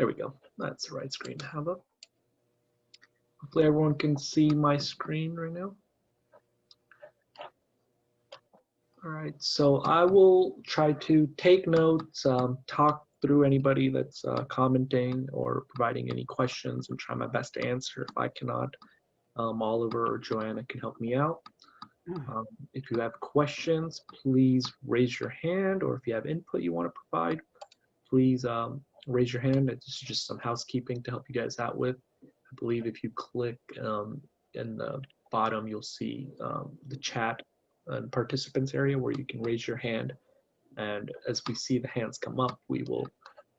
There we go. That's the right screen to have up. Hopefully everyone can see my screen right now. All right, so I will try to take notes, talk through anybody that's commenting or providing any questions, and try my best to answer. If I cannot, Oliver or Joanna can help me out. If you have questions, please raise your hand, or if you have input you want to provide, please raise your hand. It's just some housekeeping to help you guys out with. I believe if you click in the bottom, you'll see the chat and participants area where you can raise your hand. And as we see the hands come up, we will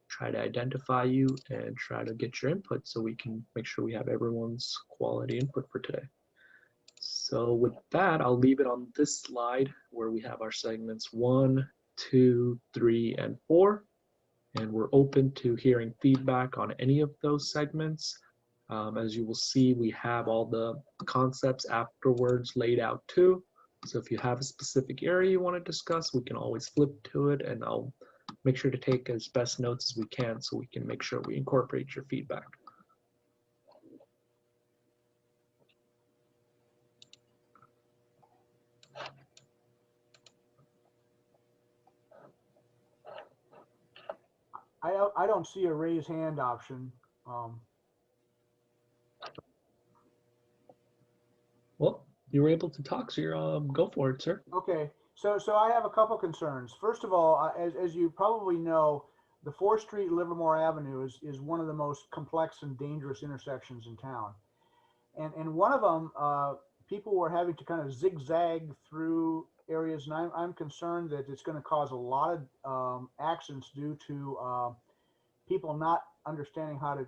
try to identify you and try to get your input so we can make sure we have everyone's quality input for today. So with that, I'll leave it on this slide where we have our segments 1, 2, 3, and 4. And we're open to hearing feedback on any of those segments. As you will see, we have all the concepts afterwards laid out too. So if you have a specific area you want to discuss, we can always flip to it, and I'll make sure to take as best notes as we can so we can make sure we incorporate your feedback. I don't see a raise hand option. Well, you were able to talk, so you're go for it, sir. Okay, so I have a couple concerns. First of all, as you probably know, the 4th Street Livermore Avenue is one of the most complex and dangerous intersections in town. And one of them, people were having to kind of zigzag through areas, and I'm concerned that it's going to cause a lot of accidents due to people not understanding how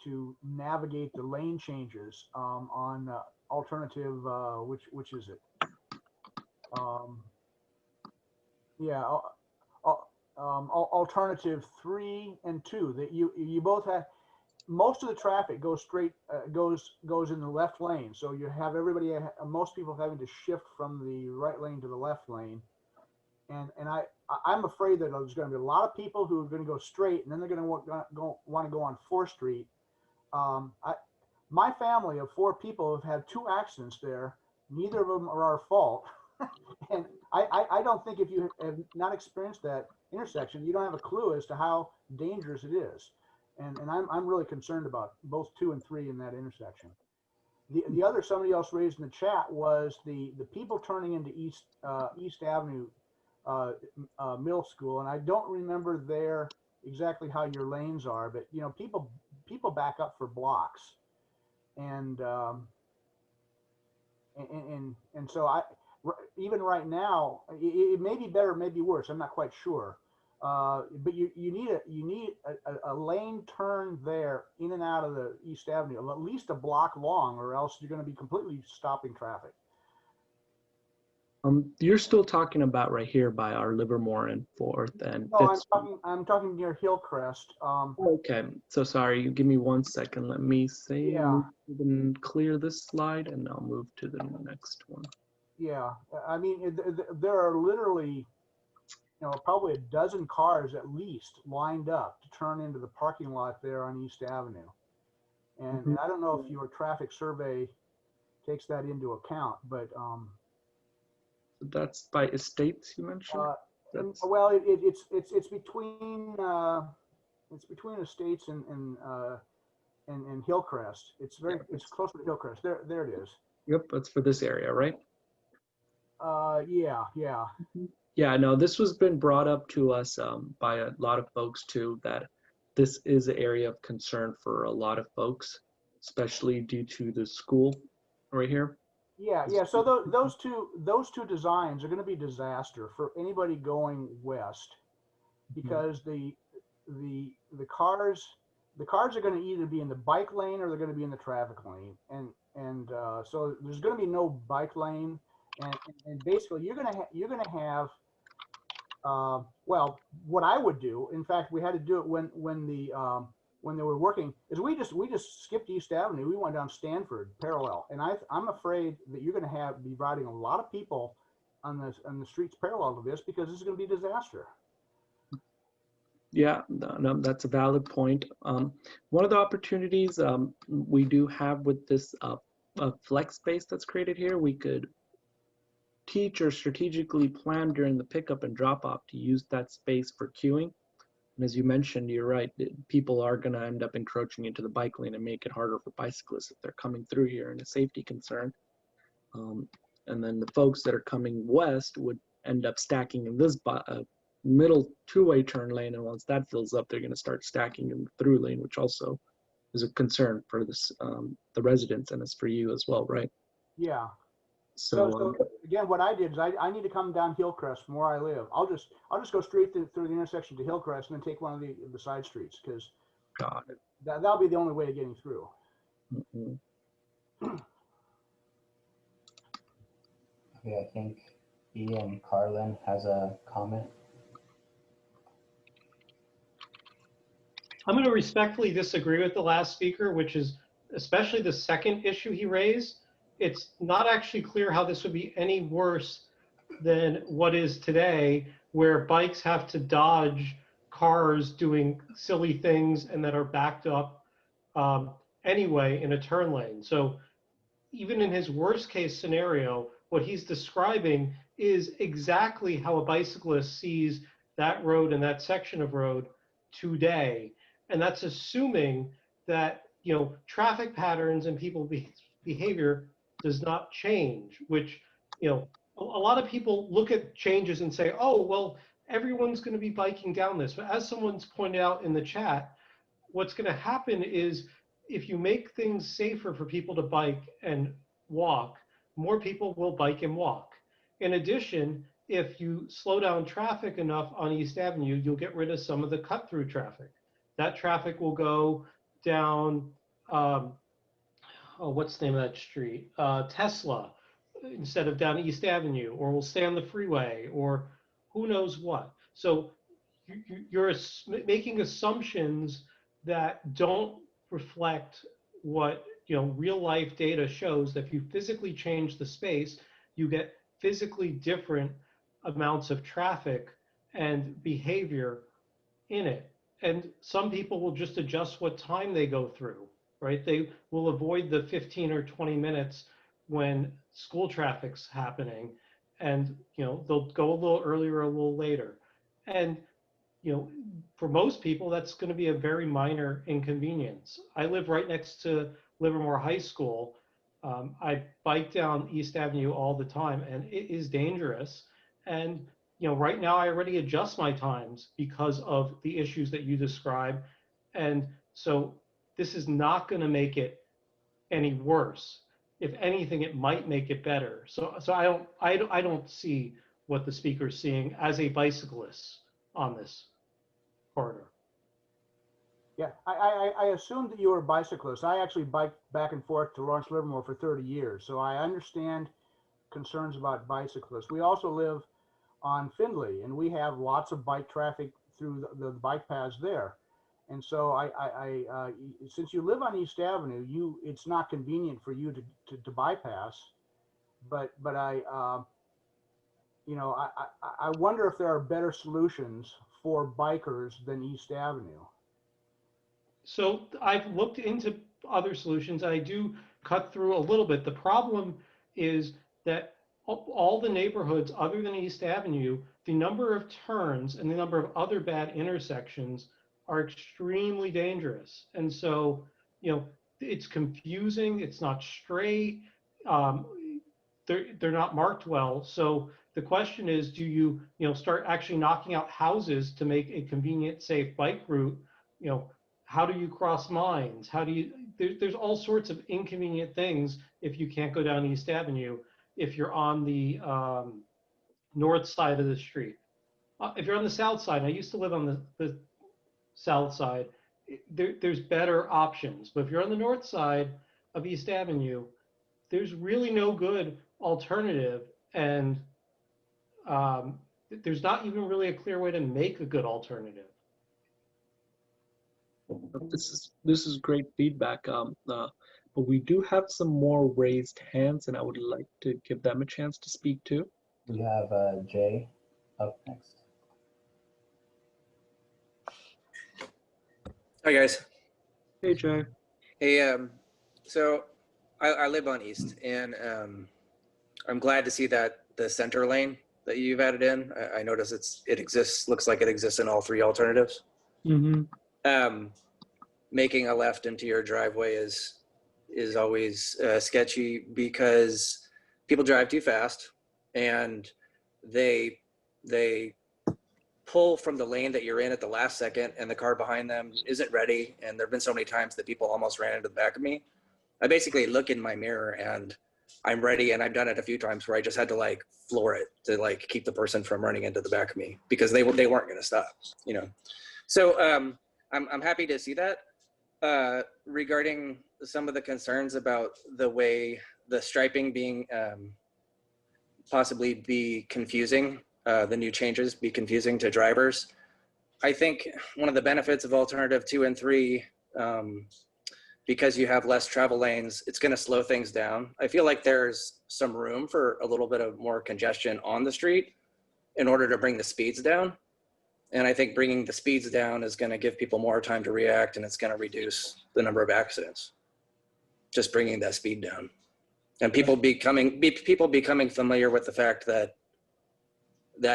to navigate the lane changes on alternative, which is it? Alternative 3 and 2. That you both have. Most of the traffic goes straight, goes in the left lane. So you have everybody, most people having to shift from the right lane to the left lane. And I'm afraid that there's going to be a lot of people who are going to go straight, and then they're going to want to go on 4th Street. My family of 4 people have had 2 accidents there. Neither of them are our fault. And I don't think if you have not experienced that intersection, you don't have a clue as to how dangerous it is. And I'm really concerned about both 2 and 3 in that intersection. The other, somebody else raised in the chat, was the people turning into East Avenue Middle School, and I don't remember there exactly how your lanes are, but you know, people back up for blocks, and so even right now, it may be better, maybe worse. I'm not quite sure. But you need a lane turn there in and out of the East Avenue, at least a block long, or else you're going to be completely stopping traffic. You're still talking about right here by our Livermore and 4th and 5th. No, I'm talking near Hillcrest. Okay, so sorry. Give me 1 second. Let me see. Yeah. Even clear this slide, and I'll move to the next one. Yeah, I mean, there are literally, you know, probably a dozen cars at least lined up to turn into the parking lot there on East Avenue. And I don't know if your traffic survey takes that into account, but that's by estates you mentioned. Well, it's between estates and Hillcrest. It's it's close to Hillcrest. There it is. Yep, that's for this area, right? Yeah. Yeah, no, this has been brought up to us by a lot of folks too, that this is an area of concern for a lot of folks, especially due to the school right here. Yeah. So those two designs are going to be disaster for anybody going west, because the cars are going to either be in the bike lane or they're going to be in the traffic lane, and so there's going to be no bike lane, and basically you're going to have well, what I would do, in fact, we had to do it when they were working, is we just skipped East Avenue. We went down Stanford parallel, and I'm afraid that you're going to be riding a lot of people on the streets parallel to this, because this is going to be a disaster. Yeah, no, that's a valid point. One of the opportunities we do have with this flex space that's created here, we could teach or strategically plan during the pickup and drop off to use that space for queuing. And as you mentioned, you're right, people are going to end up encroaching into the bike lane and make it harder for bicyclists if they're coming through here, and a safety concern. Um, and then the folks that are coming west would end up stacking in this middle two-way turn lane, and once that fills up, they're going to start stacking in the through lane, which also is a concern for this the residents, and it's for you as well, right? Yeah. So So again, what I did is I need to come down Hillcrest from where I live. I'll just go straight through the intersection to Hillcrest and then take one of the side streets, because got it. that'll be the only way of getting through. Mhm. Okay, I think Ian Carlin has a comment. I'm going to respectfully disagree with the last speaker, which is especially the second issue he raised. It's not actually clear how this would be any worse than what is today, where bikes have to dodge cars doing silly things and that are backed up anyway in a turn lane. So even in his worst case scenario, what he's describing is exactly how a bicyclist sees that road and that section of road today. And that's assuming that, traffic patterns and people behavior does not change, which, a lot of people look at changes and say, oh, well, everyone's going to be biking down this. But as someone's pointed out in the chat, what's going to happen is if you make things safer for people to bike and walk, more people will bike and walk. In addition, if you slow down traffic enough on East Avenue, you'll get rid of some of the cut-through traffic. That traffic will go down, what's the name of that street? Tesla, instead of down East Avenue, or will stay on the freeway, or who knows what. So you're making assumptions that don't reflect what real life data shows, that if you physically change the space, you get physically different amounts of traffic and behavior in it. And some people will just adjust what time they go through, right? They will avoid the 15 or 20 minutes when school traffic's happening, and they'll go a little earlier or a little later. And for most people, that's going to be a very minor inconvenience. I live right next to Livermore High School. I bike down East Avenue all the time, and it is dangerous. And right now I already adjust my times because of the issues that you describe. And so this is not going to make it any worse. If anything, it might make it better. So I don't see what the speaker's seeing as a bicyclist on this corridor. Yeah, I assumed that you were a bicyclist. I actually biked back and forth to Lawrence Livermore for 30 years, so I understand concerns about bicyclists. We also live on Findlay, and we have lots of bike traffic through the bike paths there. And so since you live on East Avenue, it's not convenient for you to bypass. But I wonder if there are better solutions for bikers than East Avenue. So I've looked into other solutions. I do cut through a little bit. The problem is that all the neighborhoods other than East Avenue, the number of turns and the number of other bad intersections are extremely dangerous. And so, it's confusing. It's not straight. They're not marked well. So the question is, do you start actually knocking out houses to make a convenient, safe bike route? How do you cross lines? How do you? There's all sorts of inconvenient things if you can't go down East Avenue if you're on the north side of the street. If you're on the south side, I used to live on the south side, there's better options. But if you're on the north side of East Avenue, there's really no good alternative. And there's not even really a clear way to make a good alternative. This is great feedback. But we do have some more raised hands, and I would like to give them a chance to speak too. We have Jay up next. Hi guys. Hey, Jay. Hey, so I live on East, and I'm glad to see that the center lane that you've added in. I notice it exists. Looks like it exists in all three alternatives. Mm-hmm. Um, Making a left into your driveway is always sketchy because people drive too fast, and they they pull from the lane that you're in at the last second, and the car behind them isn't ready. And there've been so many times that people almost ran into the back of me. I basically look in my mirror and I'm ready, and I've done it a few times where I just had to like floor it to like keep the person from running into the back of me because they weren't going to stop, you know. So I'm happy to see that. Regarding some of the concerns about the way the striping being possibly be confusing, the new changes be confusing to drivers. I think one of the benefits of alternative 2 and 3, because you have less travel lanes, it's going to slow things down. I feel like there's some room for a little bit of more congestion on the street in order to bring the speeds down. And I think bringing the speeds down is going to give people more time to react, and it's going to reduce the number of accidents. Just bringing that speed down, and people becoming familiar with the fact that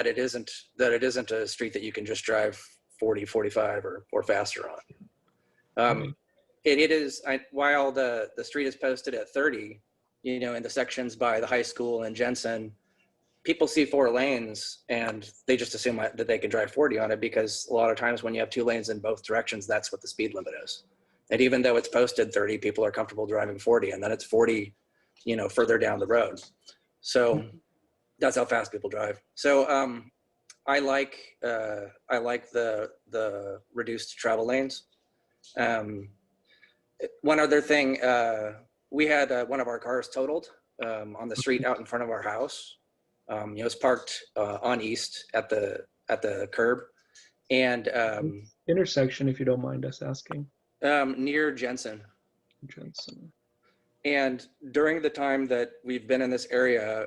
it isn't a street that you can just drive 40, 45 or faster on. It is, while the street is posted at 30, you know, in the sections by the high school and Jensen, people see 4 lanes and they just assume that they can drive 40 on it, because a lot of times when you have 2 lanes in both directions, that's what the speed limit is. And even though it's posted 30, people are comfortable driving 40, and then it's 40, you know, further down the road. So that's how fast people drive. So I like the reduced travel lanes. One other thing, we had one of our cars totaled on the street out in front of our house. You know, it was parked on East at the curb, and Intersection, if you don't mind us asking. near Jensen. Jensen. And during the time that we've been in this area,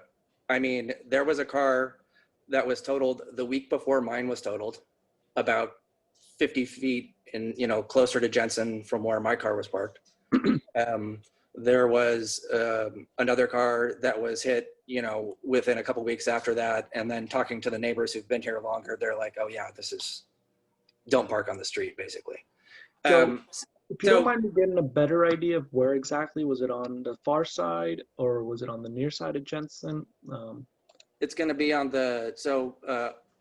I mean, there was a car that was totaled the week before mine was totaled, about 50 feet in, you know, closer to Jensen from where my car was parked. There was another car that was hit, you know, within a couple weeks after that. And then talking to the neighbors who've been here longer, they're like, oh yeah, don't park on the street, basically. So, if you don't mind me getting a better idea of where exactly, was it on the far side or was it on the near side of Jensen? It's going to be on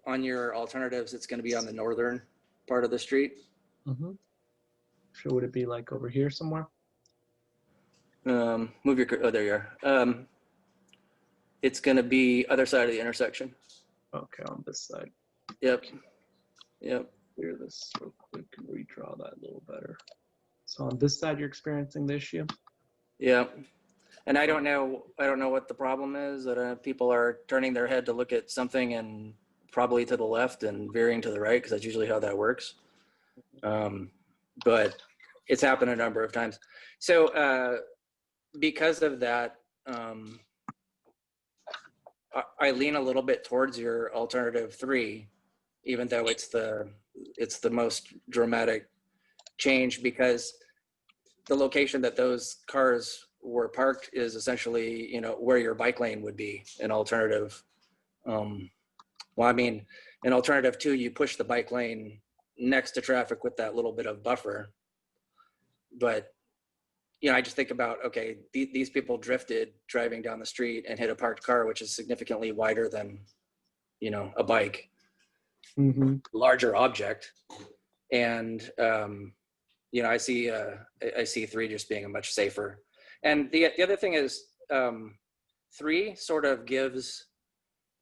on your alternatives, it's going to be on the northern part of the street. Mm-hmm. So would it be like over here somewhere? Move your, oh, there you are. It's going to be other side of the intersection. Okay, on this side. Yep. Clear this real quick and redraw that a little better. So on this side, you're experiencing the issue? Yeah. And I don't know what the problem is, that people are turning their head to look at something and probably to the left and veering to the right, because that's usually how that works. But it's happened a number of times. So because of that, I lean a little bit towards your alternative 3, even though it's the most dramatic change, because the location that those cars were parked is essentially, you know, where your bike lane would be in alternative. Well, I mean, in alternative 2, you push the bike lane next to traffic with that little bit of buffer. But, you know, I just think about, okay, these people drifted driving down the street and hit a parked car, which is significantly wider than, you know, a bike, larger object. And, you know, I see 3 just being a much safer. And the other thing is, 3 sort of gives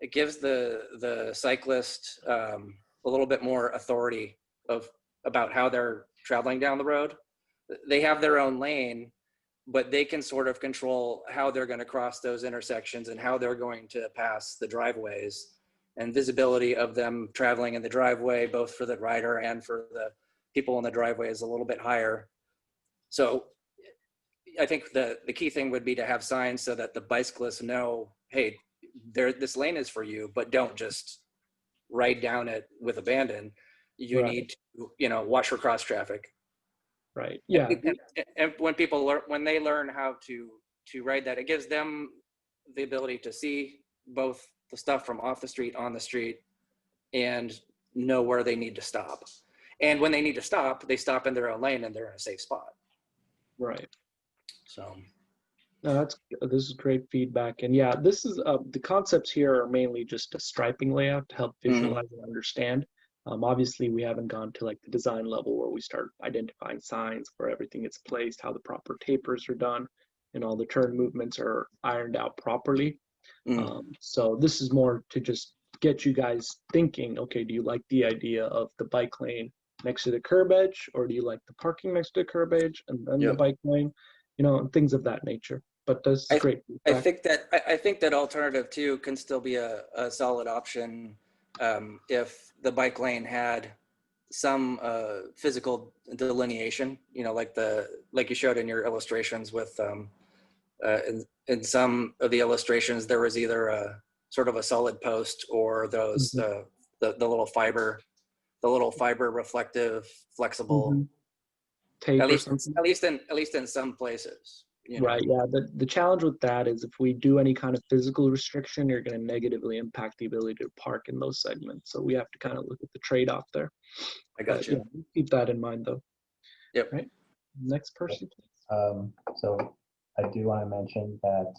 the cyclist a little bit more authority about how they're traveling down the road. They have their own lane, but they can sort of control how they're going to cross those intersections and how they're going to pass the driveways, and visibility of them traveling in the driveway, both for the rider and for the people in the driveway, is a little bit higher. So I think the key thing would be to have signs so that the bicyclists know, hey, this lane is for you, but don't just ride down it with abandon. You need to, you know, watch for cross traffic. Right. Yeah. And when people learn, when they learn how to ride that, it gives them the ability to see both the stuff from off the street, on the street, and know where they need to stop. And when they need to stop, they stop in their own lane and they're in a safe spot. Right. So No, this is great feedback. And yeah, this is the concepts here are mainly just a striping layout to help visualize and understand. Obviously, we haven't gone to like the design level where we start identifying signs where everything is placed, how the proper tapers are done, and all the turn movements are ironed out properly. So this is more to just get you guys thinking, okay, do you like the idea of the bike lane next to the curb edge, or do you like the parking next to the curb edge and then the bike lane, and things of that nature. But that's great feedback. I think that alternative 2 can still be a solid option if the bike lane had some physical delineation, like you showed in your illustrations with in some of the illustrations there was either a sort of a solid post or those the little fiber reflective flexible tape at or least something. at least in some places. Right. Yeah. The challenge with that is if we do any kind of physical restriction, you're going to negatively impact the ability to park in those segments. So we have to kind of look at the trade-off there. I got you. Yeah, keep that in mind though. Yep. Right. Next person. So I do want to mention that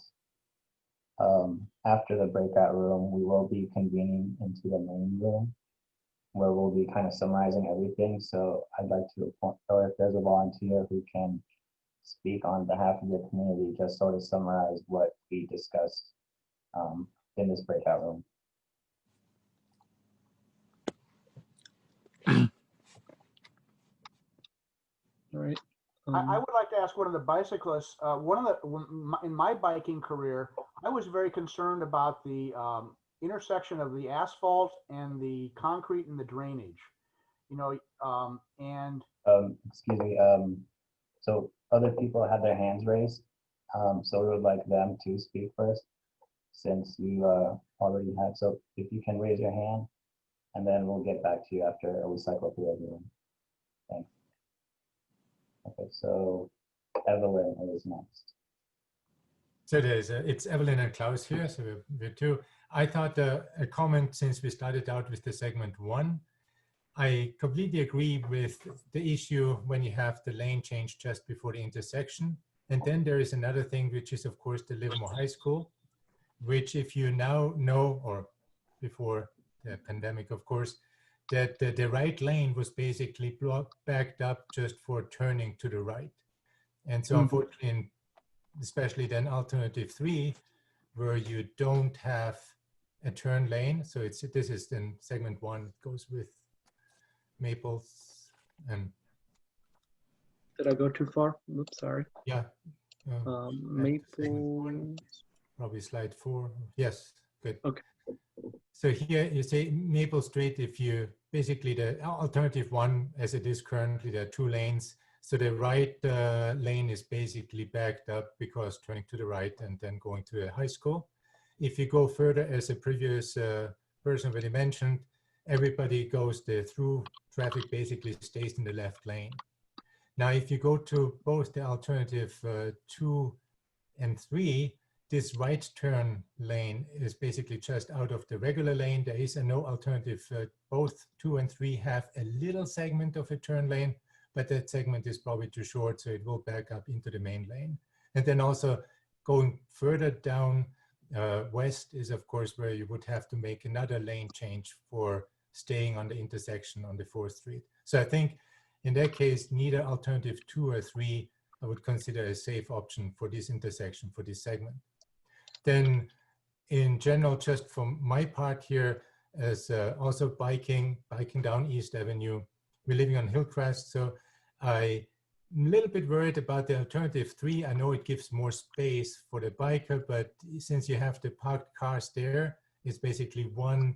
after the breakout room, we will be convening into the main room where we'll be kind of summarizing everything. So I'd like to, or if there's a volunteer who can speak on behalf of the community, just sort of summarize what we discussed in this breakout room. All right. I would like to ask one of the bicyclists, in my biking career, I was very concerned about the intersection of the asphalt and the concrete and the drainage, Excuse me, so other people had their hands raised, so we would like them to speak first, since you already had. So if you can raise your hand, and then we'll get back to you after we cycle through everyone. Thanks. Okay, so Evelyn is next. So it's Evelyn and Klaus here, so we're two. I thought a comment, since we started out with the segment 1, I completely agree with the issue when you have the lane change just before the intersection. And then there is another thing, which is of course the Livermore High School, which if you now know, or before the pandemic, of course, that the right lane was basically backed up just for turning to the right. And so unfortunately, especially then alternative 3, where you don't have a turn lane. So this is then segment 1, it goes with Maples and. Did I go too far? Oops, sorry. Yeah. Maple. Probably slide 4. Yes, good. Okay. So here you say Maple Street, if you basically the alternative 1, as it is currently, there are 2 lanes. So the right lane is basically backed up because turning to the right and then going to the high school. If you go further, as a previous person already mentioned, everybody goes the through traffic basically stays in the left lane. Now, if you go to both the alternative 2 and 3, this right turn lane is basically just out of the regular lane. There is no alternative. Both 2 and 3 have a little segment of a turn lane, but that segment is probably too short, so it will back up into the main lane. And then also going further down west is, of course, where you would have to make another lane change for staying on the intersection on the 4th Street. So I think in that case, neither alternative 2 or 3 I would consider a safe option for this intersection, for this segment. Then in general, just from my part here, as also biking down East Avenue, we're living on Hillcrest, so I'm a little bit worried about the alternative 3. I know it gives more space for the biker, but since you have the parked cars there, it's basically one.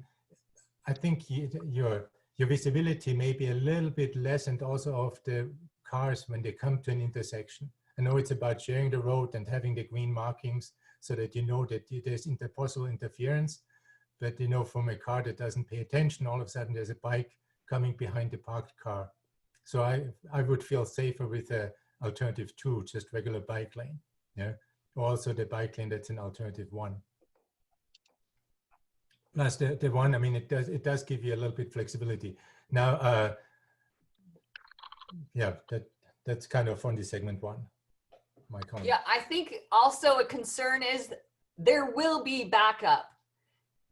I think your visibility may be a little bit less, and also of the cars when they come to an intersection. I know it's about sharing the road and having the green markings so that you know that there's possible interference, but from a car that doesn't pay attention, all of a sudden there's a bike coming behind the parked car. So I would feel safer with the alternative 2, just regular bike lane. Yeah. Also the bike lane that's an alternative 1. Plus the 1, I mean, it does give you a little bit flexibility. Now, yeah, that's kind of on the segment 1. My comment. Yeah, I think also a concern is there will be backup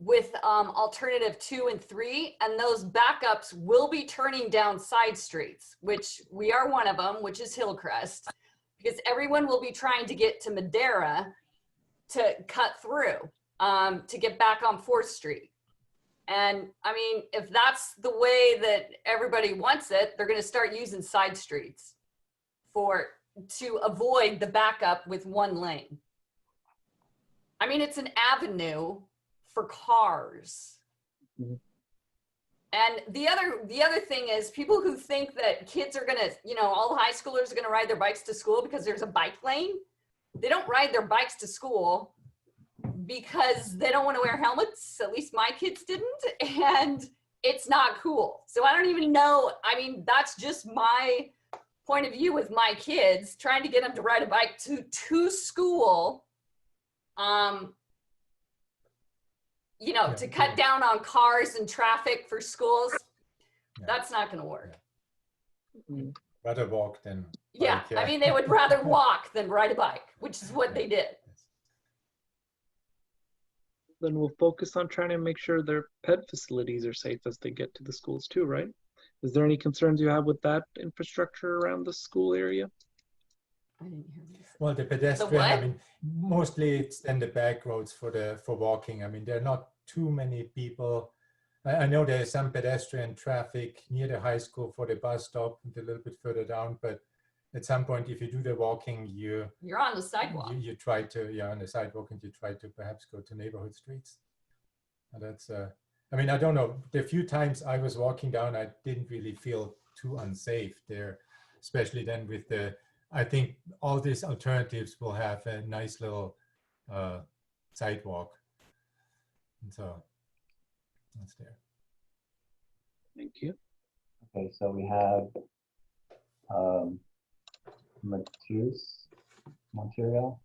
with alternative 2 and 3, and those backups will be turning down side streets, which we are one of them, which is Hillcrest, because everyone will be trying to get to Madera to cut through to get back on 4th Street. And I mean, if that's the way that everybody wants it, they're going to start using side streets to avoid the backup with 1 lane. I mean, it's an avenue for cars. Mhm. And the other thing is people who think that kids are gonna, all the high schoolers are gonna ride their bikes to school because there's a bike lane. They don't ride their bikes to school because they don't want to wear helmets. At least my kids didn't, and it's not cool. So I don't even know. I mean, that's just my point of view with my kids, trying to get them to ride a bike to school. To cut down on cars and traffic for schools, that's not going to work. Rather walk than Yeah, bike, I mean, they would rather walk than ride a bike, which is what they did. Then we'll focus on trying to make sure their pet facilities are safe as they get to the schools too, right? Is there any concerns you have with that infrastructure around the school area? I didn't hear this. Well, the pedestrian, what? I mean, mostly it's then the back roads for walking. I mean, there are not too many people. I know there's some pedestrian traffic near the high school for the bus stop and a little bit further down, but at some point, if you do the walking, you're on the sidewalk. You try to, on the sidewalk, and you try to perhaps go to neighborhood streets. And that's, I mean, I don't know. The few times I was walking down, I didn't really feel too unsafe there, especially then with I think all these alternatives will have a nice little sidewalk. And so that's there. Thank you. Okay, so we have Montreal.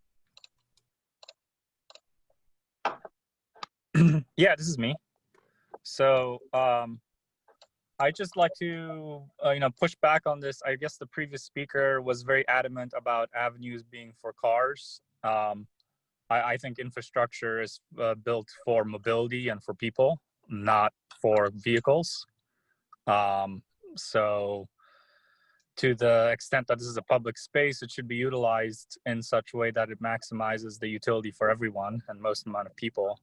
Yeah, this is me. So I just like to push back on this. I guess the previous speaker was very adamant about avenues being for cars. I think infrastructure is built for mobility and for people, not for vehicles. So to the extent that this is a public space, it should be utilized in such a way that it maximizes the utility for everyone and most amount of people.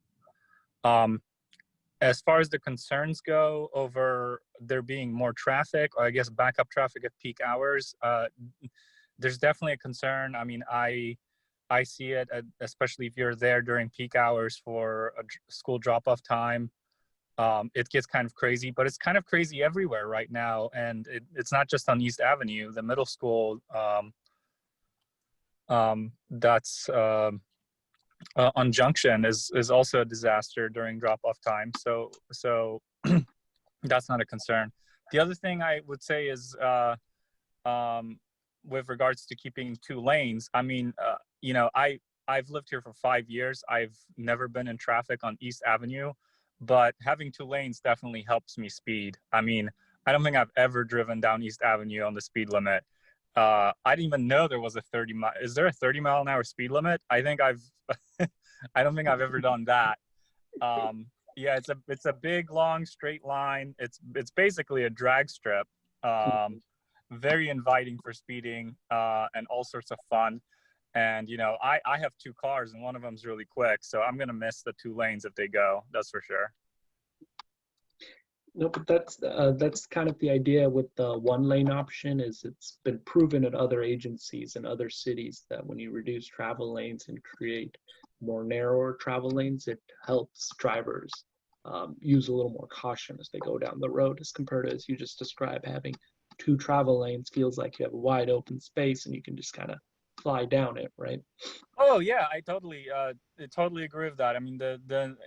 As far as the concerns go over there being more traffic, or I guess backup traffic at peak hours, there's definitely a concern. I mean, I see it, especially if you're there during peak hours for a school drop-off time. It gets kind of crazy, but it's kind of crazy everywhere right now. And it's not just on East Avenue. The middle school that's on Junction is also a disaster during drop-off time. So that's not a concern. The other thing I would say is with regards to keeping 2 lanes, I mean, I've lived here for 5 years. I've never been in traffic on East Avenue, but having 2 lanes definitely helps me speed. I mean, I don't think I've ever driven down East Avenue on the speed limit. I didn't even know there was a 30 mile. Is there a 30 mile an hour speed limit? I think I don't think I've ever done that. Yeah, it's a big, long, straight line. It's basically a drag strip. Very inviting for speeding and all sorts of fun. And, I have 2 cars and one of them's really quick. So I'm going to miss the 2 lanes if they go. That's for sure. No, but that's kind of the idea with the 1 lane option. Is it's been proven at other agencies and other cities that when you reduce travel lanes and create more narrower travel lanes, it helps drivers use a little more caution as they go down the road, as compared to, as you just described, having 2 travel lanes feels like you have a wide open space and you can just kind of fly down it, right? Oh yeah, I totally agree with that. I mean,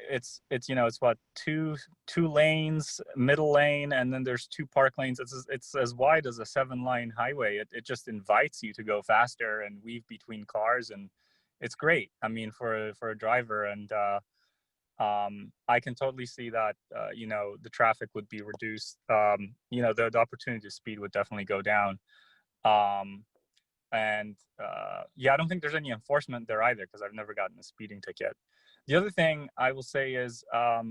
it's it's what two lanes, middle lane, and then there's two park lanes. It's as wide as a 7-lane highway. It just invites you to go faster and weave between cars, and it's great. I mean, for a driver, and I can totally see that. The traffic would be reduced. The opportunity to speed would definitely go down. Um, and yeah, I don't think there's any enforcement there either, because I've never gotten a speeding ticket. The other thing I will say is I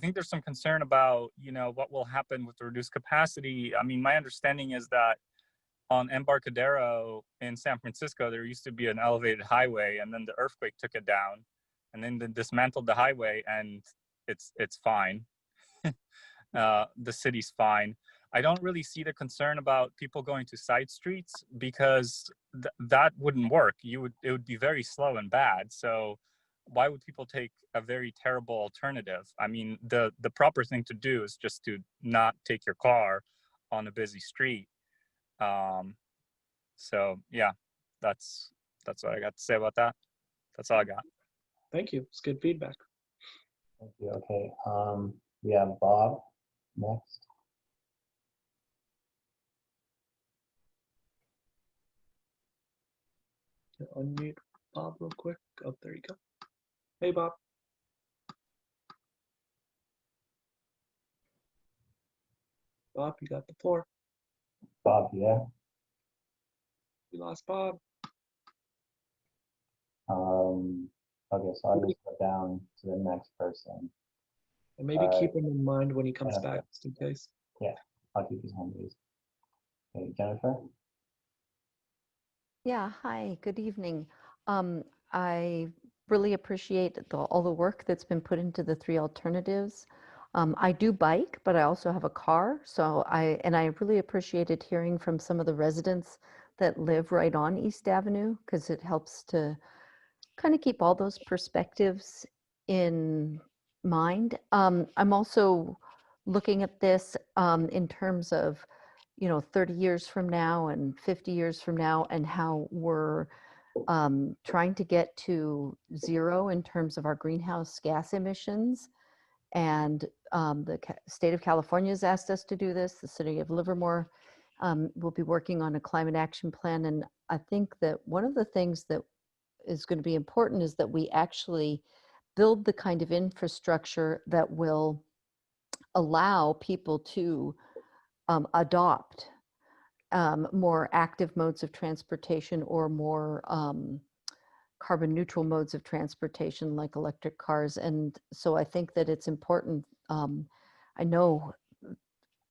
think there's some concern about what will happen with the reduced capacity. I mean, my understanding is that on Embarcadero in San Francisco there used to be an elevated highway, and then the earthquake took it down, and then they dismantled the highway, and it's fine. The city's fine. I don't really see the concern about people going to side streets, because that wouldn't work. It would be very slow and bad. So why would people take a very terrible alternative? I mean, the proper thing to do is just to not take your car on a busy street. So yeah, that's what I got to say about that. That's all I got. Thank you. It's good feedback. Thank you. Okay. We have Bob next. Unmute Bob real quick. Oh, there you go. Hey, Bob. Bob, you got the floor. Bob, yeah. We lost Bob. Okay, so I'll just go down to the next person. And maybe keep him in mind when he comes Jennifer. back, just in case. Yeah, I'll keep his hand raised. Okay, Jennifer? Yeah, hi, good evening. I really appreciate all the work that's been put into the 3 alternatives. I do bike, but I also have a car. So I really appreciated hearing from some of the residents that live right on East Avenue, because it helps to kind of keep all those perspectives in mind. I'm also looking at this in terms of 30 years from now and 50 years from now, and how we're trying to get to zero in terms of our greenhouse gas emissions. And the state of California has asked us to do this. The City of Livermore will be working on a climate action plan. And I think that one of the things that is going to be important is that we actually build the kind of infrastructure that will allow people to adopt more active modes of transportation, or more carbon neutral modes of transportation like electric cars. And so I think that it's important. I know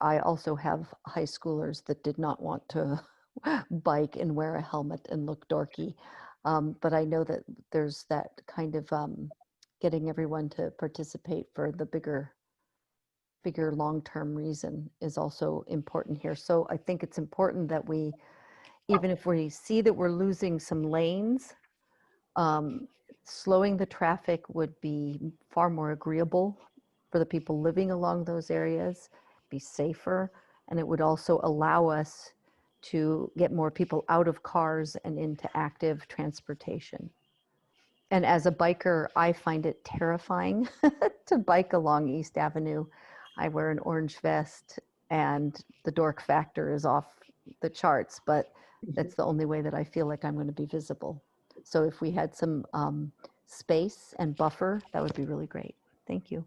I also have high schoolers that did not want to bike and wear a helmet and look dorky. But I know that there's that kind of getting everyone to participate for the bigger long-term reason is also important here. So I think it's important that we, even if we see that we're losing some lanes, slowing the traffic would be far more agreeable for the people living along those areas, be safer, and it would also allow us to get more people out of cars and into active transportation. And as a biker, I find it terrifying to bike along East Avenue. I wear an orange vest and the dork factor is off the charts, but that's the only way that I feel like I'm going to be visible. So if we had some space and buffer, that would be really great. Thank you.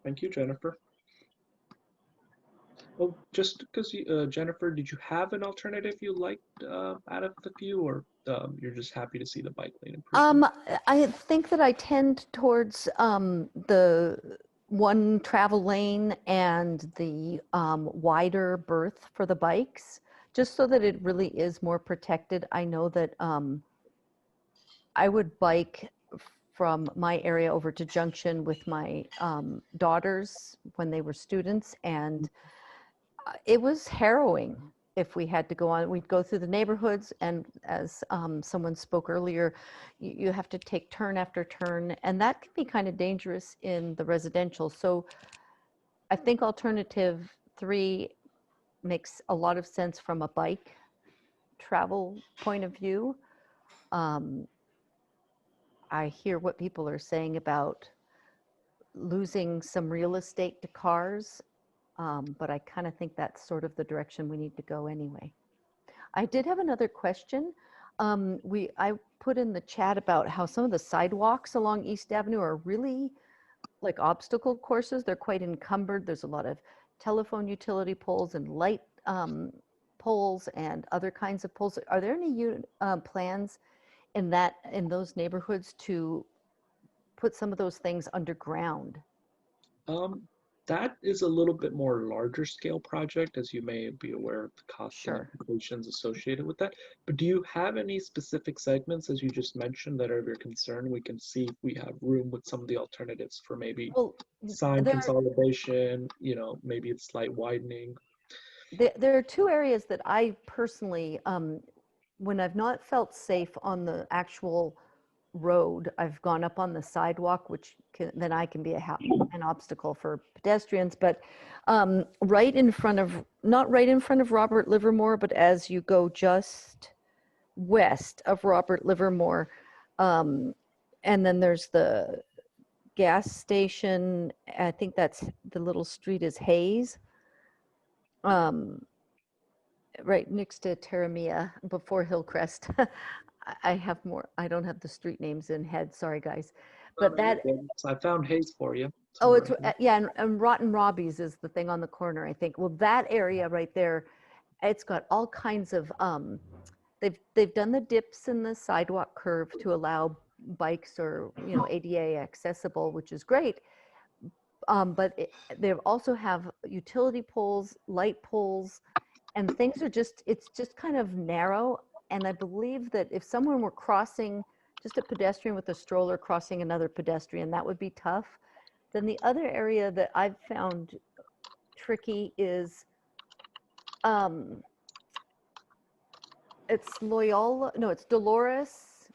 Thank you, Jennifer. Well, just because, Jennifer, did you have an alternative you liked out of the few, or you're just happy to see the bike lane improvement? I think that I tend towards the one travel lane and the wider berth for the bikes, just so that it really is more protected. I know that I would bike from my area over to Junction with my daughters when they were students, and it was harrowing. If we had to go on, we'd go through the neighborhoods, and as someone spoke earlier, you have to take turn after turn, and that can be kind of dangerous in the residential. So I think alternative 3 makes a lot of sense from a bike travel point of view. I hear what people are saying about losing some real estate to cars, but I kind of think that's sort of the direction we need to go anyway. I did have another question. I put in the chat about how some of the sidewalks along East Avenue are really like obstacle courses. They're quite encumbered. There's a lot of telephone utility poles and light poles and other kinds of poles. Are there any plans in those neighborhoods to put some of those things underground? That is a little bit more larger scale project, as you may be aware of the costs and Sure. implications associated with that. But do you have any specific segments, as you just mentioned, that are of your concern? We can see if we have room with some of the alternatives for maybe Well, sign there consolidation, maybe it's slight widening. there are two areas that I personally, when I've not felt safe on the actual road, I've gone up on the sidewalk, which then I can be an obstacle for pedestrians. But right in front of, not right in front of Robert Livermore, but as you go just west of Robert Livermore, and then there's the gas station. I think that's the little street is Hayes. Right next to Terramia before Hillcrest. I have more, I don't have the street names in head, sorry guys. But that, I found Hayes for you. oh, it's, yeah, and Rotten Robbie's is the thing on the corner, I think. Well, that area right there, it's got all kinds of, they've done the dips in the sidewalk curve to allow bikes or, ADA accessible, which is great. But they also have utility poles, light poles, and things are it's just kind of narrow. And I believe that if someone were crossing, just a pedestrian with a stroller crossing another pedestrian, that would be tough. Then the other area that I've found tricky is, it's Loyola, no, it's Dolores,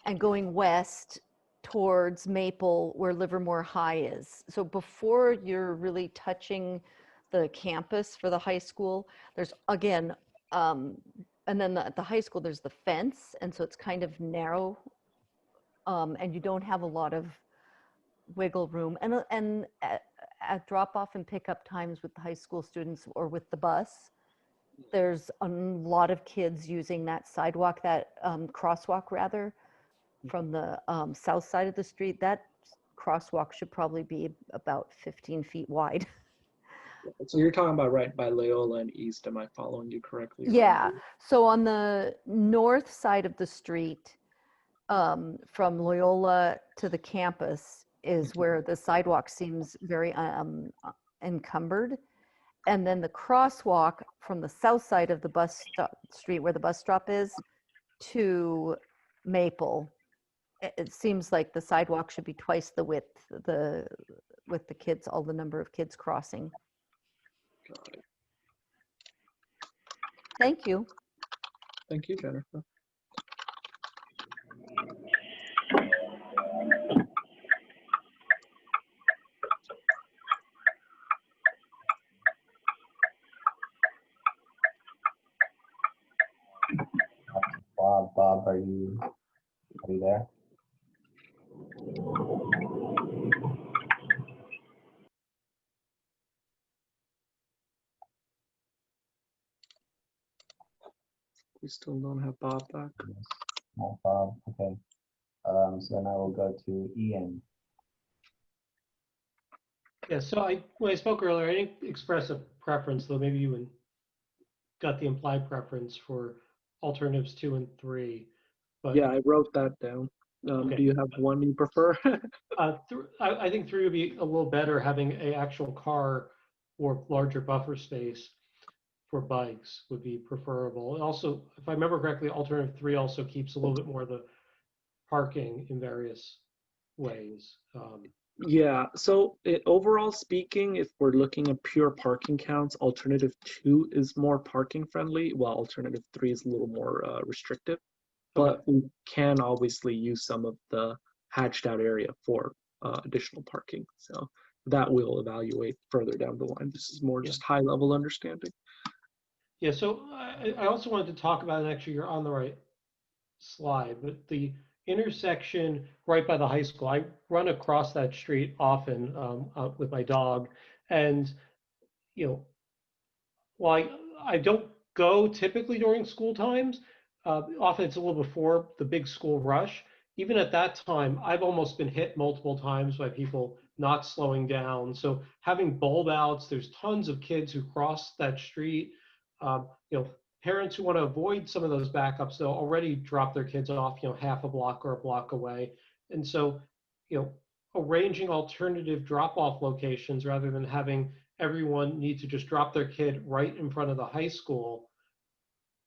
and going west towards Maple where Livermore High is. So before you're really touching the campus for the high school, there's again, and then at the high school, there's the fence. And so it's kind of narrow, and you don't have a lot of wiggle room. And at drop off and pickup times with the high school students or with the bus, there's a lot of kids using that sidewalk, that crosswalk rather, from the south side of the street. That crosswalk should probably be about 15 feet wide. So you're talking about right by Loyola and East, am I following you correctly? Yeah, so on the north side of the street, from Loyola to the campus is where the sidewalk seems very encumbered. And then the crosswalk from the south side of the bus stop street where the bus stop is to Maple, it seems like the sidewalk should be twice the width, with the kids, all the number of kids crossing. Got it. Thank you. Thank you, Jennifer. Bob, are you there? We still don't have Bob back. Yes. No, Bob. Okay. So then I will go to Ian. Yeah, so when I spoke earlier, I didn't express a preference, though maybe you got the implied preference for alternatives 2 and 3. But Yeah, I wrote that down. Okay. Do you have one you prefer? I think 3 would be a little better, having an actual car or larger buffer space for bikes would be preferable. And also, if I remember correctly, alternative 3 also keeps a little bit more of the parking in various ways. Yeah, so overall speaking, if we're looking at pure parking counts, alternative 2 is more parking friendly, while alternative 3 is a little more restrictive. But we can obviously use some of the hatched out area for additional parking. So that we'll evaluate further down the line. This is more just high level understanding. Yeah, so I also wanted to talk about, and actually you're on the right slide, but the intersection right by the high school, I run across that street often with my dog. And, you know, while I don't go typically during school times, often it's a little before the big school rush. Even at that time, I've almost been hit multiple times by people not slowing down. So having bulb outs, there's tons of kids who cross that street. You know, parents who want to avoid some of those backups, they'll already drop their kids off, you know, half a block or a block away. And so, you know, arranging alternative drop-off locations rather than having everyone need to just drop their kid right in front of the high school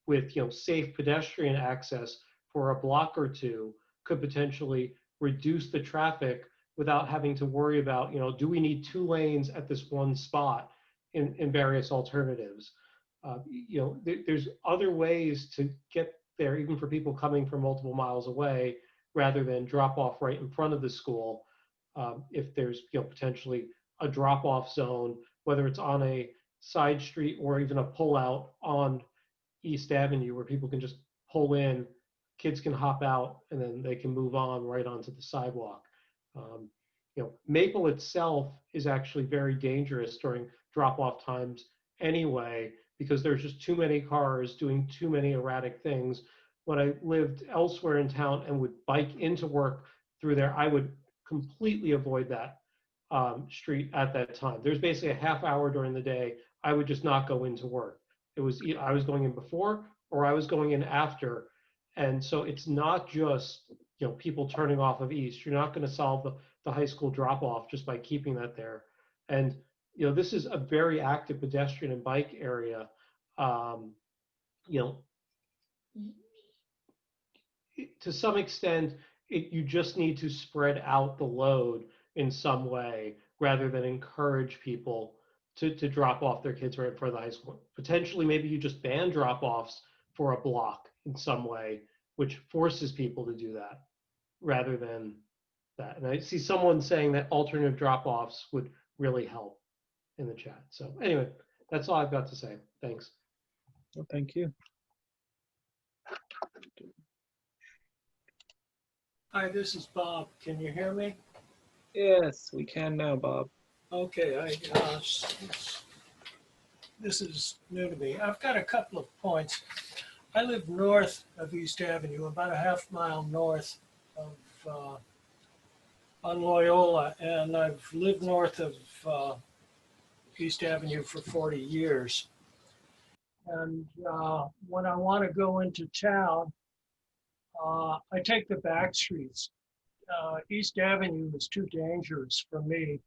with, you know, safe pedestrian access for a block or two could potentially reduce the traffic without having to worry about, you know, do we need 2 lanes at this one spot in various alternatives. You know, there's other ways to get there, even for people coming from multiple miles away, rather than drop off right in front of the school. If there's, you know, potentially a drop off zone, whether it's on a side street or even a pull out on East Avenue where people can just pull in, kids can hop out, and then they can move on right onto the sidewalk. You know, Maple itself is actually very dangerous during drop-off times anyway, because there's just too many cars doing too many erratic things. When I lived elsewhere in town and would bike into work through there, I would completely avoid that street at that time. There's basically a half hour during the day I would just not go into work. It was I was going in before or I was going in after. And so it's not just, you know, people turning off of East. You're not going to solve the high school drop off just by keeping that there. And, you know, this is a very active pedestrian and bike area. You know, to some extent, you just need to spread out the load in some way rather than encourage people to drop off their kids right in front of the high school. Potentially, maybe you just ban drop offs for a block in some way, which forces people to do that rather than that. And I see someone saying that alternative drop offs would really help in the chat. So, anyway, that's all I've got to say. Thanks. Well, thank you. Hi, this is Bob. Can you hear me? Yes, we can now, Bob. Okay, this is new to me. I've got a couple of points. I live north of East Avenue, about a half mile north of on Loyola, and I've lived north of East Avenue for 40 years. And when I want to go into town, I take the back streets. East Avenue is too dangerous for me.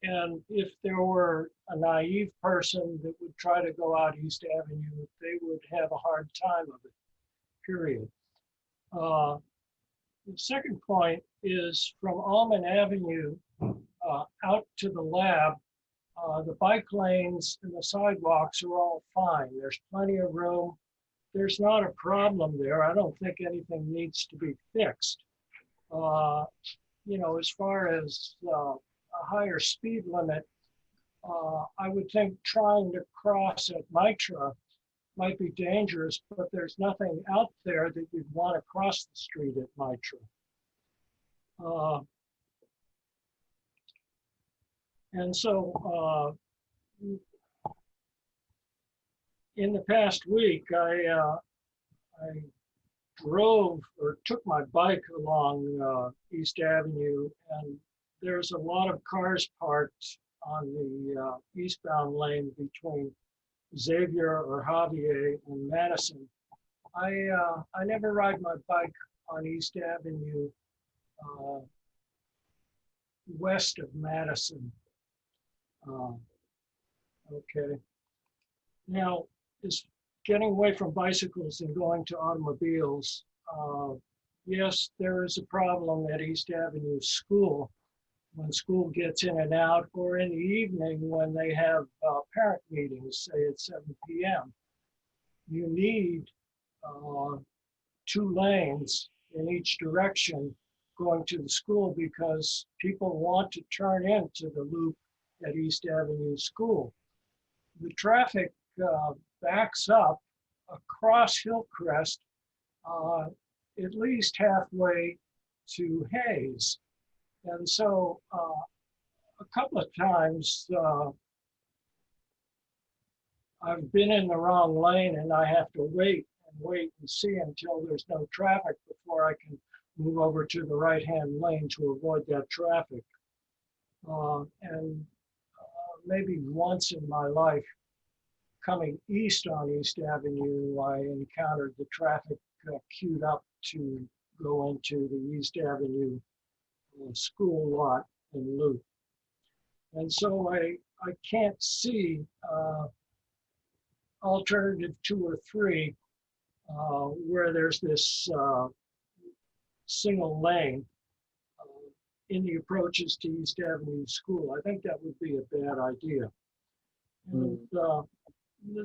And if there were a naive person that would try to go out East Avenue, they would have a hard time of it, period. The second point is from Almond Avenue out to the lab, the bike lanes and the sidewalks are all fine. There's plenty of room. There's not a problem there. I don't think anything needs to be fixed. You know, as far as a higher speed limit, I would think trying to cross at Mitra might be dangerous, but there's nothing out there that you'd want to cross the street at Mitra. And so in the past week, I drove or took my bike along East Avenue, and there's a lot of cars parked on the eastbound lane between Xavier or Javier and Madison. I never ride my bike on East Avenue west of Madison. Okay. Now, is getting away from bicycles and going to automobiles. Yes, there is a problem at East Avenue School when school gets in and out, or in the evening when they have parent meetings, say at 7 p.m. You need 2 lanes in each direction going to the school because people want to turn into the loop at East Avenue School. the traffic backs up across Hillcrest at least halfway to Hayes. And so a couple of times I've been in the wrong lane and I have to wait and see until there's no traffic before I can move over to the right-hand lane to avoid that traffic. And maybe once in my life, coming east on East Avenue, I encountered the traffic queued up to go into the East Avenue school lot and loop. And so I can't see alternative 2 or 3 where there's this single lane in the approaches to East Avenue School. I think that would be a bad idea. And the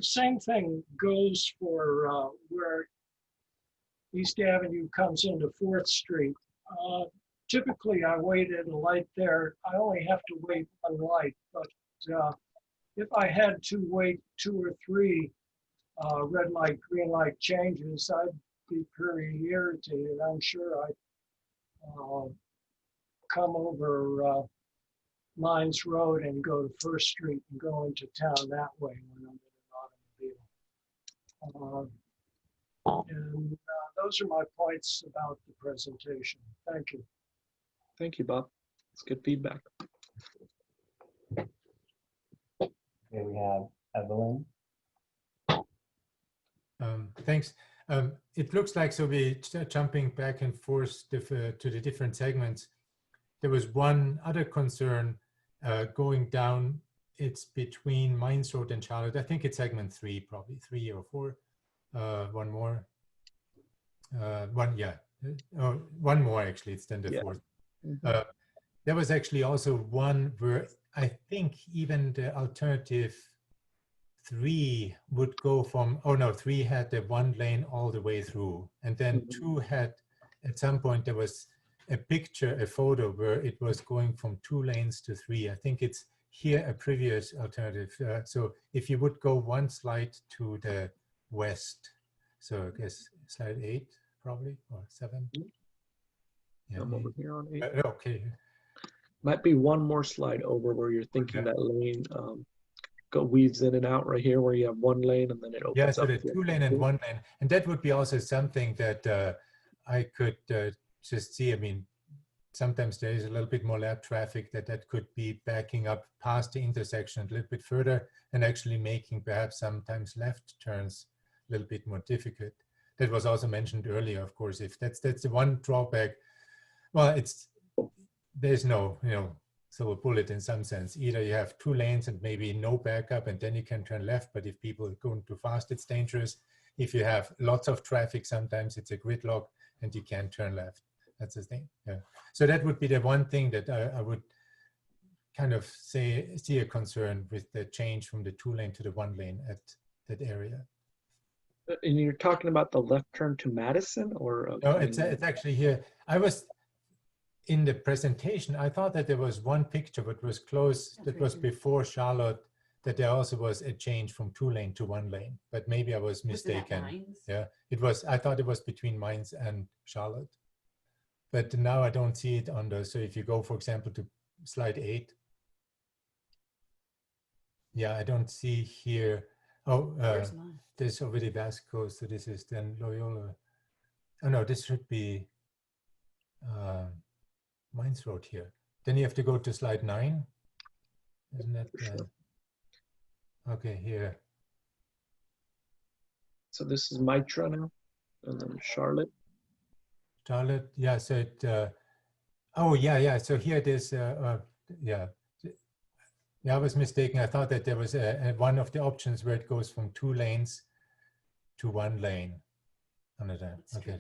same thing goes for where East Avenue comes into 4th Street. Typically, I wait at a light there. I only have to wait one light, but if I had to wait 2 or 3 red light, green light changes, I'd be pretty irritated. I'm sure I'd come over Mines Road and go to 1st Street and go into town that way when I'm in an automobile. And those are my points about the presentation. Thank you. Thank you, Bob. It's good feedback. Okay, we have Evelyn. Thanks. It looks like, so we jumping back and forth to the different segments. There was one other concern going down. It's between Mines Road and Charlotte. I think it's segment 3, probably 3 or 4. One more. One more actually. It's then the 4th. There was actually also one where I think even the alternative 3 would go from, 3 had the 1 lane all the way through. And then 2 had, at some point, there was a picture, a photo where it was going from 2 lanes to 3. I think it's here a previous alternative. So if you would go 1 slide to the west, so I guess slide 8 probably, or 7. Yeah, I'm over here on 8. Okay. Might be one more slide over where you're thinking that lane weaves in and out right here where you have 1 lane and then it opens up. Yeah, up. so the 2 lane and 1 lane. And that would be also something that I could just see. I mean, sometimes there is a little bit more lap traffic that could be backing up past the intersection a little bit further and actually making perhaps sometimes left turns a little bit more difficult. That was also mentioned earlier, of course. If that's the one drawback, well, there's no, silver bullet in some sense. Either you have 2 lanes and maybe no backup and then you can turn left, but if people are going too fast, it's dangerous. If you have lots of traffic, sometimes it's a gridlock and you can't turn left. That's the thing. Yeah. So that would be the one thing that I would kind of see a concern with the change from the 2 lane to the 1 lane at that area. And you're talking about the left turn to Madison, or? No, it's actually here. I was in the presentation. I thought that there was one picture, but was close. That was before Charlotte. That there also was a change from 2 lane to 1 lane, but maybe I was mistaken. Yeah, it was. I thought it was between Mines and Charlotte, but now I don't see it on the. So if you go, for example, to slide 8, yeah, I don't see here. Oh, there's already Vasco, so this is then Loyola. Oh no, this should be Mines Road here. Then you have to go to slide 9, isn't that? Okay, here. So this is Mitra now, and then Charlotte. Charlotte, yeah. So it. Oh yeah. So here it is. Yeah. Yeah, I was mistaken. I thought that there was one of the options where it goes from 2 lanes to 1 lane. Okay.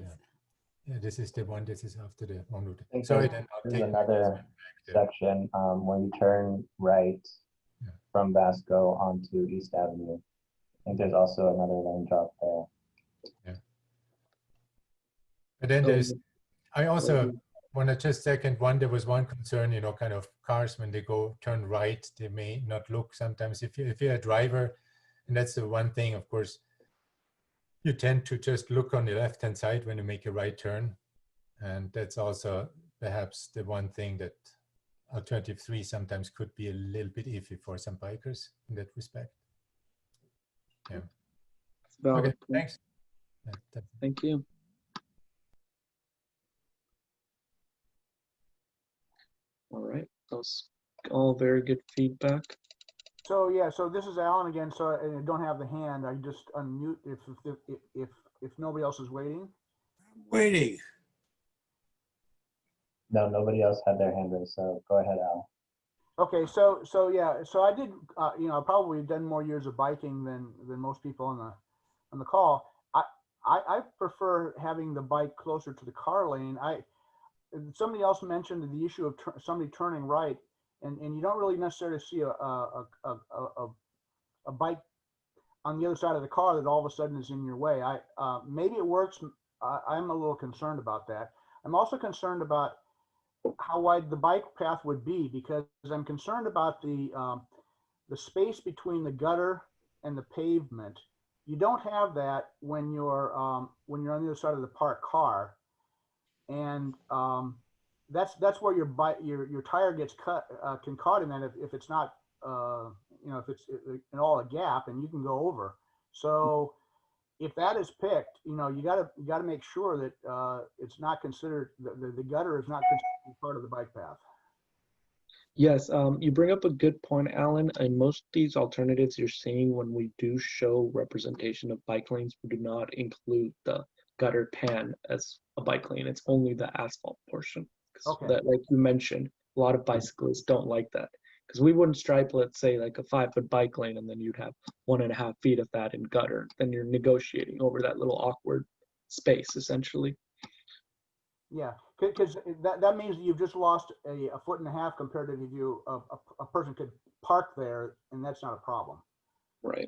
Yeah, this is the one. This is after the one route. Sorry, then I'll take another section when you turn right from Vasco onto East Avenue. I think there's also another lane drop there. Yeah. But then there's. I also want to just second one. There was one concern, kind of cars when they turn right, they may not look. Sometimes if you're a driver And that's the one thing, of course, you tend to just look on the left-hand side when you make a right turn. And that's also perhaps the one thing that alternative 3 sometimes could be a little bit iffy for some bikers in that respect. Yeah. Okay, thanks. Thank you. All right, that was all very good feedback. So yeah, so this is Alan again. So I don't have the hand. I just unmute if nobody else is waiting. Waiting. No, nobody else had their hand raised, so go ahead, Al. Okay, so yeah, so I did, you know, probably done more years of biking than most people on the call. I prefer having the bike closer to the car lane. Somebody else mentioned the issue of somebody turning right, and you don't really necessarily see a bike on the other side of the car that all of a sudden is in your way. Maybe it works. I'm a little concerned about that. I'm also concerned about how wide the bike path would be, because I'm concerned about the space between the gutter and the pavement. You don't have that when you're on the other side of the parked car, and that's where your tire gets caught in that if it's not you know, if it's in all a gap, and you can go over. So if that is picked, you know, you gotta make sure that it's not considered, the gutter is not considered part of the bike path. Yes, you bring up a good point, Alan. And most of these alternatives you're seeing when we do show representation of bike lanes, we do not include the gutter pan as a bike lane. It's only the asphalt portion. Okay. That, like you mentioned, a lot of bicyclists don't like that. Because we wouldn't stripe, let's say, like a 5-foot bike lane, and then you'd have 1.5 feet of that in gutter. Then you're negotiating over that little awkward space, essentially. Yeah, because that means that you've just lost a 1.5 feet compared to if you a person could park there, and that's not a problem. Right.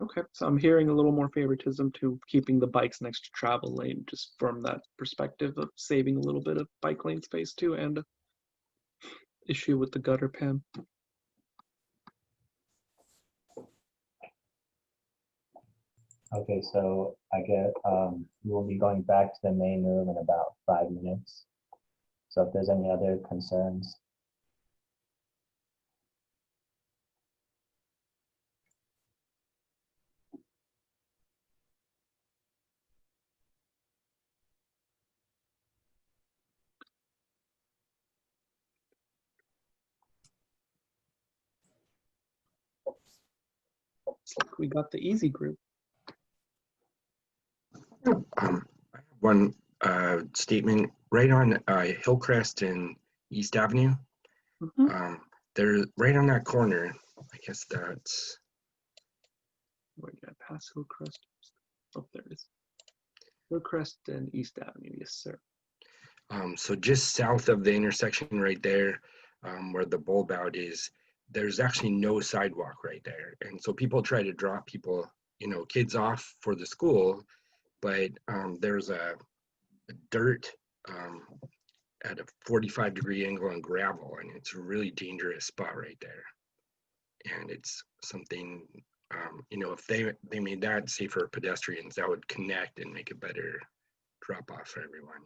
Okay, so I'm hearing a little more favoritism to keeping the bikes next to travel lane, just from that perspective of saving a little bit of bike lane space too, and issue with the gutter pan. Okay, so I get we'll be going back to the main room in about 5 minutes. So if there's any other concerns. It's like we got the easy group. I have one statement right on Hillcrest and East Avenue. They're right on that corner. I guess that's. Where did I pass Hillcrest? Oh, there it is. Hillcrest and East Avenue, yes, sir. So just south of the intersection right there, where the bulb out is, there's actually no sidewalk right there. And so people try to drop people, you know, kids off for the school, but there's a dirt at a 45-degree angle and gravel, and it's a really dangerous spot right there. And it's something, you know, if they made that safe for pedestrians, that would connect and make a better drop off for everyone.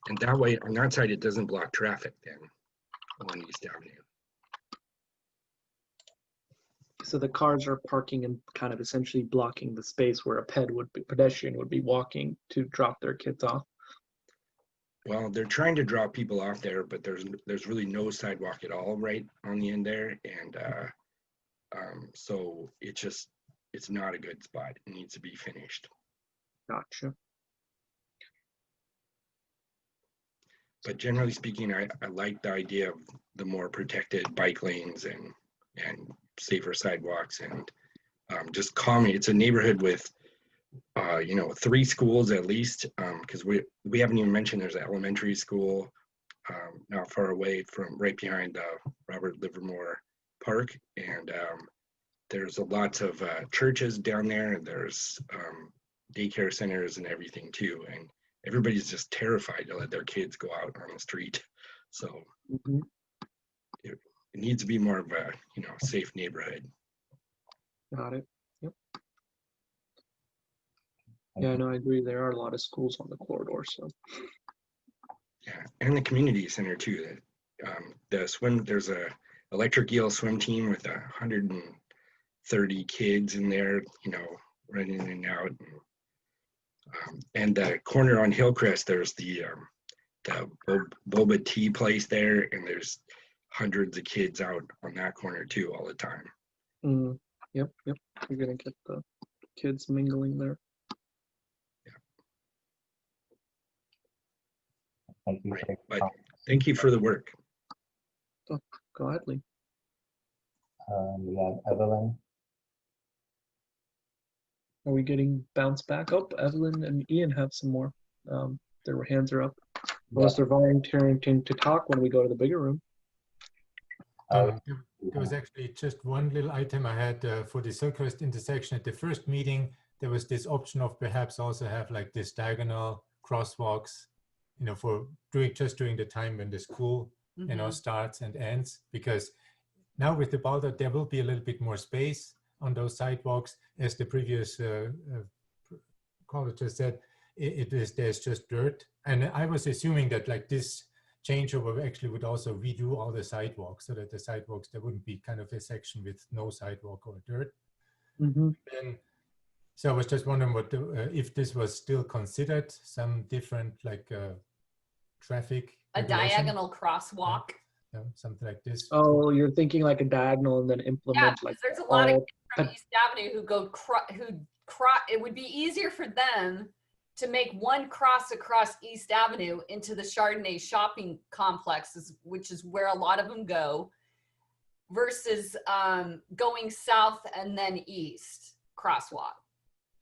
And that way, on that side, it doesn't block traffic then on East Avenue. So the cars are parking and kind of essentially blocking the space where a pedestrian would be walking to drop their kids off. Well, they're trying to drop people off there, but there's really no sidewalk at all right on the end there, and so it's not a good spot. It needs to be finished. Gotcha. But generally speaking, I like the idea of the more protected bike lanes and safer sidewalks, and just calming. It's a neighborhood with you know, 3 schools at least, because we haven't even mentioned there's an elementary school not far away from, right behind Robert Livermore Park, and there's lots of churches down there, and there's daycare centers and everything too, and everybody's just terrified to let their kids go out on the street. So it needs to be more of a, safe neighborhood. Got it. Yep. Thank Yeah, you. no, I agree. There are a lot of schools on the corridor, so. Yeah, and the community center too. There's a electric eel swim team with 130 kids in there, running in and out. And the corner on Hillcrest, there's the boba tea place there, and there's hundreds of kids out on that corner too all the time. Yep. You're gonna get the kids mingling there. Thank you. Right, for your but comments. thank you for the work. Gladly. We have Evelyn. Are we getting bounced back up? Evelyn and Ian have some more. Their hands are up. Unless they're volunteering to talk when we go to the bigger room. There was actually just one little item I had for the Hillcrest intersection. At the first meeting, there was this option of perhaps also have like this diagonal crosswalks, for during the time when the school, starts and ends. Because now with the boulder, there will be a little bit more space on those sidewalks, as the previous caller just said. There's just dirt, and I was assuming that like this changeover actually would also redo all the sidewalks, so that the sidewalks, there wouldn't be kind of a section with no sidewalk or dirt. And so I was just wondering what if this was still considered some different like traffic regulation? Diagonal crosswalk. Something like this. Oh, you're thinking like a diagonal and then implement Yeah, like there's a lot of all kids from East Avenue who go it would be easier for them to make one cross across East Avenue into the Chardonnay shopping complexes, which is where a lot of them go, versus going south and then east crosswalk.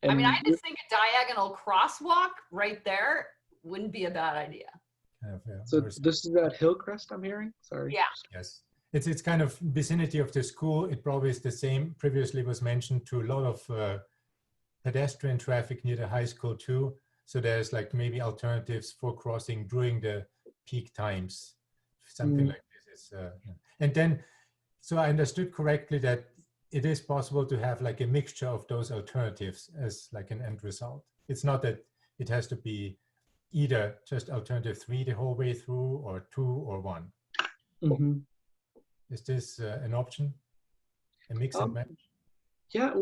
I mean, I just think a diagonal crosswalk right there wouldn't be a bad idea. So this is at Hillcrest, I'm hearing? Sorry. Yeah. Yes. It's kind of vicinity of the school. It probably is the same. Previously was mentioned to a lot of pedestrian traffic near the high school too. So there's like maybe alternatives for crossing during the peak times, something like this. And then, so I understood correctly that it is possible to have like a mixture of those alternatives as like an end result. It's not that it has to be either just alternative 3 the whole way through, or 2 or 1. Is this an option? A mix and match? Yeah,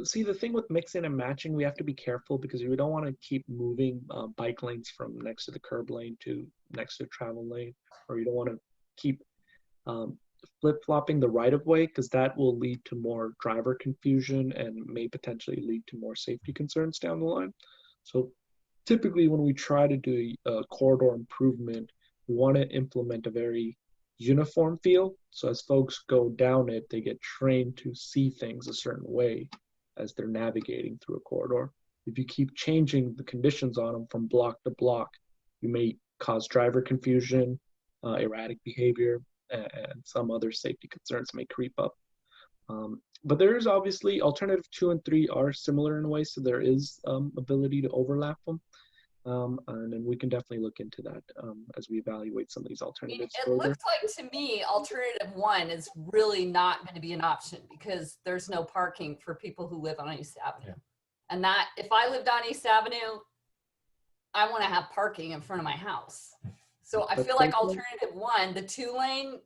see, the thing with mixing and matching, we have to be careful because we don't want to keep moving bike lanes from next to the curb lane to next to the travel lane, or you don't want to keep flip-flopping the right-of-way, because that will lead to more driver confusion and may potentially lead to more safety concerns down the line. So typically when we try to do a corridor improvement, we want to implement a very uniform feel. So as folks go down it, they get trained to see things a certain way as they're navigating through a corridor. If you keep changing the conditions on them from block to block, you may cause driver confusion, erratic behavior, and some other safety concerns may creep up. But there is obviously alternative 2 and 3 are similar in a way, so there is ability to overlap them. And then we can definitely look into that as we evaluate some of these alternatives. It looks like to me alternative 1 is really not going to be an option because there's no parking for people who live on East Avenue. Yeah. And that if I lived on East Avenue, I want to have parking in front of my house. So I feel like alternative 1, the 2-lane,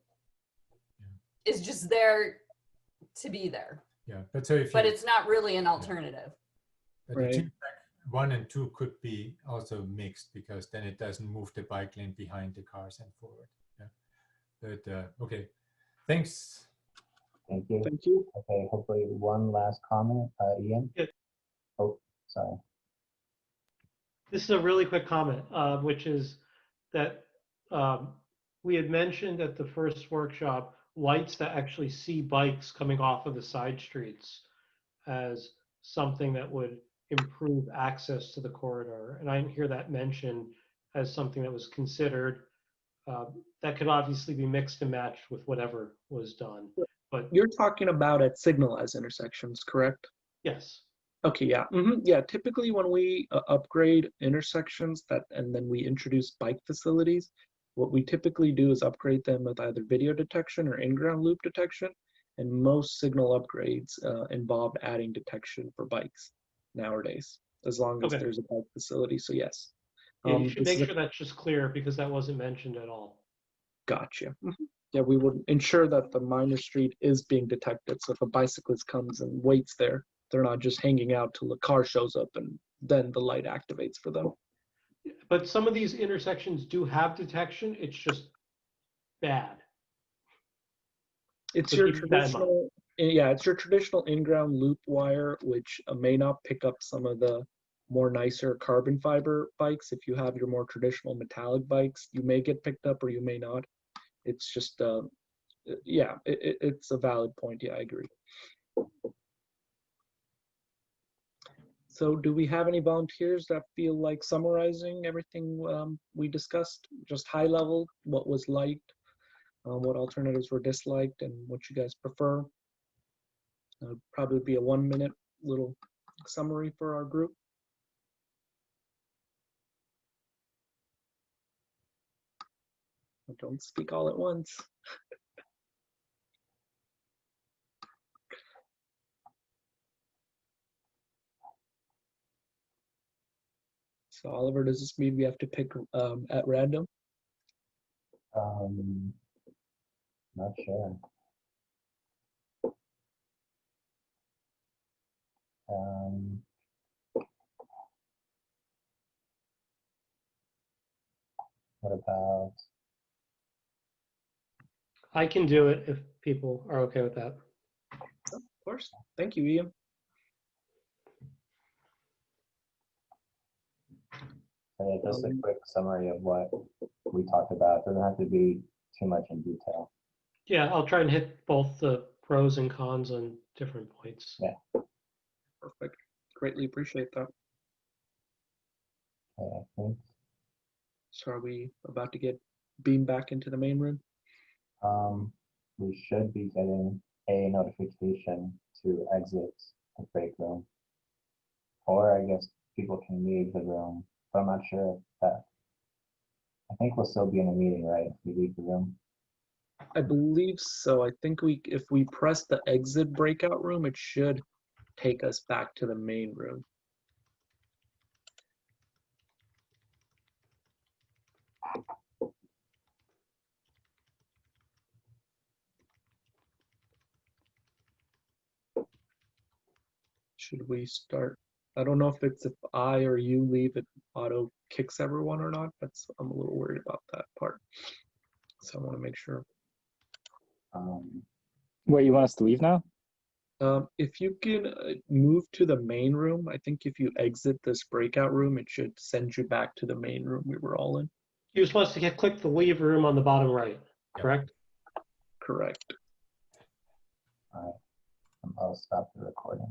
is just there to be there. Yeah, but so if but it's not really an alternative. Right. 1 and 2 could be also mixed because then it doesn't move the bike lane behind the cars and forward. Yeah. But okay, thanks. Thank you. Thank you. Okay, hopefully one last comment, Ian. Yeah. Oh, sorry. This is a really quick comment, which is that we had mentioned at the first workshop lights that actually see bikes coming off of the side streets as something that would improve access to the corridor. And I didn't hear that mentioned as something that was considered. That could obviously be mixed and matched with whatever was done. But you're talking about at signalized intersections, correct? Yes. Okay, yeah. Yeah, typically when we upgrade intersections and then we introduce bike facilities, What we typically do is upgrade them with either video detection or in-ground loop detection, and most signal upgrades involve adding detection for bikes nowadays, as long as Okay. there's a bike facility. So yes. Yeah, you should This make is a- sure that's just clear because that wasn't mentioned at all. Gotcha. Yeah, we would ensure that the minor street is being detected. So if a bicyclist comes and waits there, they're not just hanging out till the car shows up and then the light activates for them. But some of these intersections do have detection. It's just bad. It's So your keep that in mind. traditional, yeah, it's your traditional in-ground loop wire, which may not pick up some of the more nicer carbon fiber bikes. If you have your more traditional metallic bikes, you may get picked up or you may not. It's just, yeah, it's a valid point. Yeah, I agree. So do we have any volunteers that feel like summarizing everything we discussed? Just high level, what was liked, what alternatives were disliked, and what you guys prefer? Probably be a 1-minute little summary for our group. Don't speak all at once. So Oliver, does this mean we have to pick at random? Not sure. What about, I can do it if people are okay with that. Of course. Thank you, Ian. just a quick summary of what we talked about. Doesn't have to be too much in detail. Yeah, I'll try and hit both the pros and cons on different points. Yeah. Perfect. Greatly appreciate that. Okay, I think So are we about to get beamed back into the main room? we should be getting a notification to exit the break room. Or I guess people can leave the room, but I'm not sure if that. I think we'll still be in a meeting, right? If we leave the room. I believe so. I think if we press the exit breakout room, it should take us back to the main room. Should we start? I don't know if I or you leave, it auto kicks everyone or not. I'm a little worried about that part. So I want to make sure. Wait, you want us to leave now? If you can move to the main room, I think if you exit this breakout room, it should send you back to the main room we were all in. You're supposed to click the leave room on the bottom right, correct? Correct. All right. I'll stop the recording.